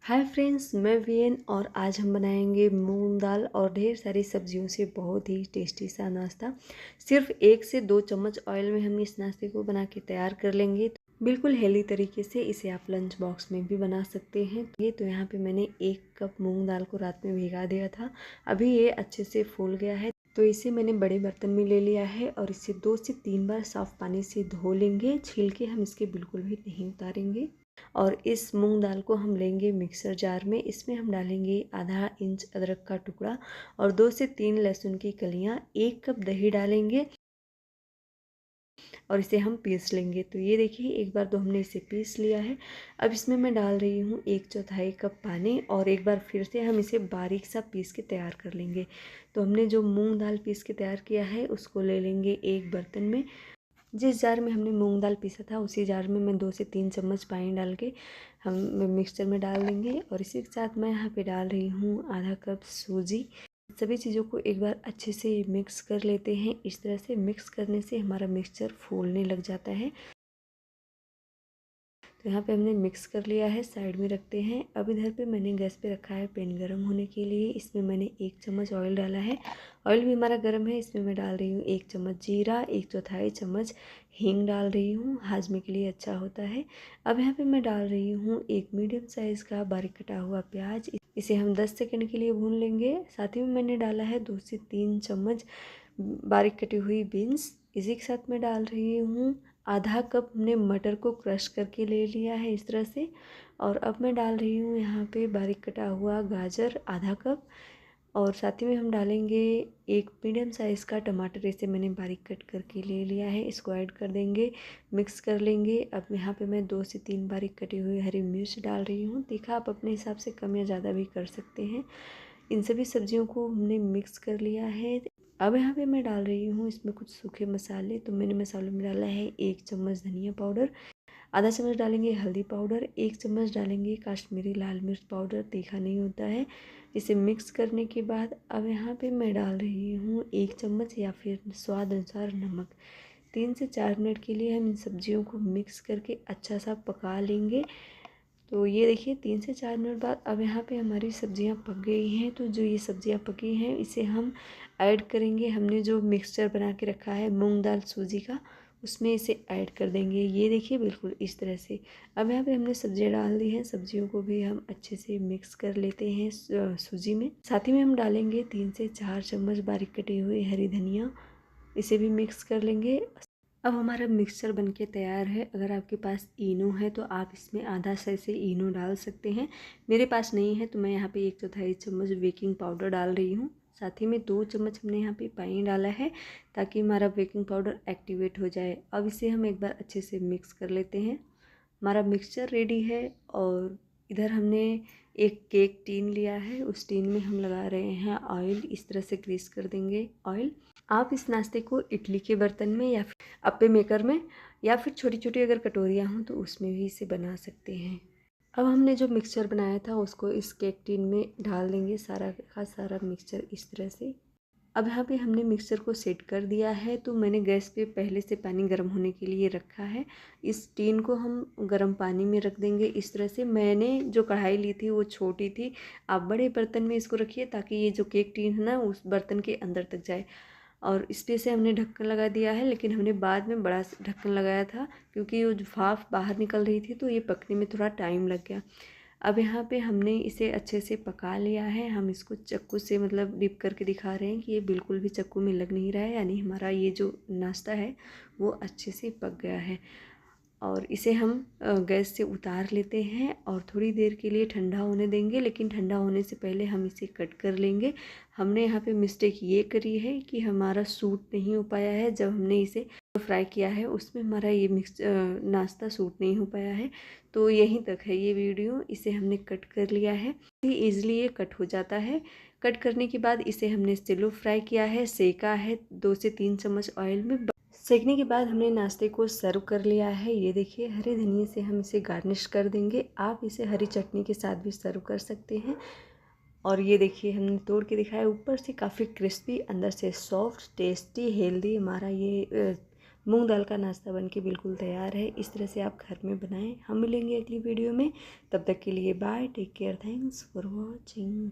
Hi friends, मैं VN और आज हम बनाएंगे मूंग दाल और ढेर सारी सब्जियों से बहुत ही टेस्टी सा नाश्ता। सिर्फ 1 से 2 चम्मच ऑयल में हम इस नाश्ते को बना के तैयार कर लेंगे। बिल्कुल हेल्दी तरीके से इसे आप लंच बॉक्स में भी बना सकते हैं। तो यहाँ पे मैंने 1 कप मूंग दाल को रात में भिगा दिया था। अभी ये अच्छे से फूल गया है, तो इसे मैंने बड़े बर्तन में ले लिया है और इसे 2 से 3 बार साफ़ पानी से धो लेंगे। छिलके हम इसके बिल्कुल भी नहीं उतारेंगे। और इस मूंग दाल को हम लेंगे मिक्सर जार में। इसमें हम डालेंगे आधा इंच अदरक का टुकड़ा और 2 से 3 लहसुन की कलियां। 1 कप दही डालेंगे और इसे हम पीस लेंगे। तो ये देखिए, एक बार तो हमने इसे पीस लिया है। अब इसमें मैं डाल रही हूँ 1/4 कप पानी और एक बार फिर से हम इसे बारीक सा पीस के तैयार कर लेंगे। तो हमने जो मूंग दाल पीस के तैयार किया है उसको ले लेंगे एक बर्तन में। जिस जार में हमने मूंग दाल पीसा था उसी जार में मैं 2 से 3 चम्मच पानी डाल के हम मिक्सचर में डाल देंगे। और इसी के साथ मैं यहाँ पे डाल रही हूँ आधा कप सूजी। सभी चीज़ों को एक बार अच्छे से मिक्स कर लेते हैं। इस तरह से मिक्स करने से हमारा मिक्सचर फूलने लग जाता है। तो यहाँ पे हमने मिक्स कर लिया है, साइड में रखते हैं। अब इधर पे मैंने गैस पे रखा है पैन गरम होने के लिए। इसमें मैंने 1 चम्मच ऑयल डाला है। ऑयल भी हमारा गरम है। इसमें मैं डाल रही हूँ 1 चम्मच जीरा, 1/4 चम्मच हींग डाल रही हूँ, हाजमे के लिए अच्छा होता है। अब यहाँ पे मैं डाल रही हूँ एक मीडियम साइज़ का बारीक कटा हुआ प्याज। इसे हम 10 सेकेंड के लिए भून लेंगे। साथ ही में मैंने डाला है 2 से 3 चम्मच बारीक कटी हुई बीन्स। इसी के साथ मैं डाल रही हूँ आधा कप हमने मटर को क्रश करके ले लिया है इस तरह से। और अब मैं डाल रही हूँ यहाँ पे बारीक कटा हुआ गाजर आधा कप। और साथ ही में हम डालेंगे एक मीडियम साइज़ का टमाटर। इसे मैंने बारीक कट करके ले लिया है, इसको ऐड कर देंगे, मिक्स कर लेंगे। अब यहाँ पे मैं 2 से 3 बारीक कटी हुई हरी मिर्च डाल रही हूँ। तीखा आप अपने हिसाब से कम या ज़्यादा भी कर सकते हैं। इन सभी सब्जियों को हमने मिक्स कर लिया है। अब यहाँ पे मैं डाल रही हूँ इसमें कुछ सूखे मसाले। तो मैंने मसालों में डाला है 1 चम्मच धनिया पाउडर, आधा चम्मच डालेंगे हल्दी पाउडर, 1 चम्मच डालेंगे काश्मीरी लाल मिर्च पाउडर, तीखा नहीं होता है। इसे मिक्स करने के बाद अब यहाँ पे मैं डाल रही हूँ 1 चम्मच या फिर स्वाद अनुसार नमक। 3 से 4 मिनट के लिए हम इन सब्जियों को मिक्स करके अच्छा सा पका लेंगे। तो ये देखिए 3 से 4 मिनट बाद अब यहाँ पे हमारी सब्जियाँ पक गई हैं। तो जो ये सब्जियाँ पकी हैं इसे हम ऐड करेंगे। हमने जो मिक्सचर बना के रखा है मूंग दाल सूजी का, उसमें इसे ऐड कर देंगे। ये देखिए बिल्कुल इस तरह से। अब यहाँ पे हमने सब्जियाँ डाल दी हैं। सब्जियों को भी हम अच्छे से मिक्स कर लेते हैं सूजी में। साथ ही में हम डालेंगे 3 से 4 चम्मच बारीक कटी हुई हरी धनिया, इसे भी मिक्स कर लेंगे। अब हमारा मिक्सचर बनके तैयार है। अगर आपके पास इनो है तो आप इसमें आधा से इनो डाल सकते हैं। मेरे पास नहीं है तो मैं यहाँ पे 1/4 चम्मच बेकिंग पाउडर डाल रही हूँ। साथ ही में 2 चम्मच हमने यहाँ पे पानी डाला है ताकि हमारा बेकिंग पाउडर एक्टिवेट हो जाए। अब इसे हम एक बार अच्छे से मिक्स कर लेते हैं। हमारा मिक्सचर रेडी है। और इधर हमने एक केक टीन लिया है, उस टीन में हम लगा रहे हैं ऑयल। इस तरह से ग्रीस कर देंगे ऑयल। आप इस नाश्ते को इडली के बर्तन में या फिर अप्पे मेकर में या फिर छोटी छोटी अगर कटोरियाँ हों तो उसमें भी इसे बना सकते हैं। अब हमने जो मिक्सचर बनाया था उसको इस केक टिन में डाल देंगे, सारा का सारा मिक्सचर इस तरह से। अब यहाँ पे हमने मिक्सचर को सेट कर दिया है। तो मैंने गैस पे पहले से पानी गर्म होने के लिए रखा है। इस टीन को हम गर्म पानी में रख देंगे इस तरह से। मैंने जो कढ़ाई ली थी वो छोटी थी, आप बड़े बर्तन में इसको रखिए ताकि ये जो केक टीन है ना उस बर्तन के अंदर तक जाए। और इस पे से हमने ढक्कन लगा दिया है, लेकिन हमने बाद में बड़ा ढक्कन लगाया था क्योंकि वो जो भाप बाहर निकल रही थी तो ये पकने में थोड़ा टाइम लग गया। अब यहाँ पे हमने इसे अच्छे से पका लिया है। हम इसको चाकू से मतलब डिप करके दिखा रहे हैं कि ये बिल्कुल भी चाकू में लग नहीं रहा है, यानी हमारा ये जो नाश्ता है वो अच्छे से पक गया है। और इसे हम गैस से उतार लेते हैं और थोड़ी देर के लिए ठंडा होने देंगे। लेकिन ठंडा होने से पहले हम इसे कट कर लेंगे। हमने यहाँ पे मिस्टेक ये करी है कि हमारा सूट नहीं हो पाया है। जब हमने इसे फ्राई किया है उसमें हमारा ये नाश्ता सूट नहीं हो पाया है। तो यहीं तक है ये वीडियो। इसे हमने कट कर लिया है, ईजिली ये कट हो जाता है। कट करने के बाद इसे हमने स्लो फ्राई किया है, सेका है 2 से 3 चम्मच ऑयल में। सेकने के बाद हमने नाश्ते को सर्व कर लिया है। ये देखिए हरे धनिए से हम इसे गार्निश कर देंगे। आप इसे हरी चटनी के साथ भी सर्व कर सकते हैं। और ये देखिए हमने तोड़ के दिखाया, ऊपर से काफ़ी क्रिस्पी, अंदर से सॉफ्ट, टेस्टी, हेल्दी हमारा ये मूंग दाल का नाश्ता बनके बिल्कुल तैयार है। इस तरह से आप घर में बनाएं। हम मिलेंगे अगली वीडियो में, तब तक के लिए bye, take care, thanks for watching.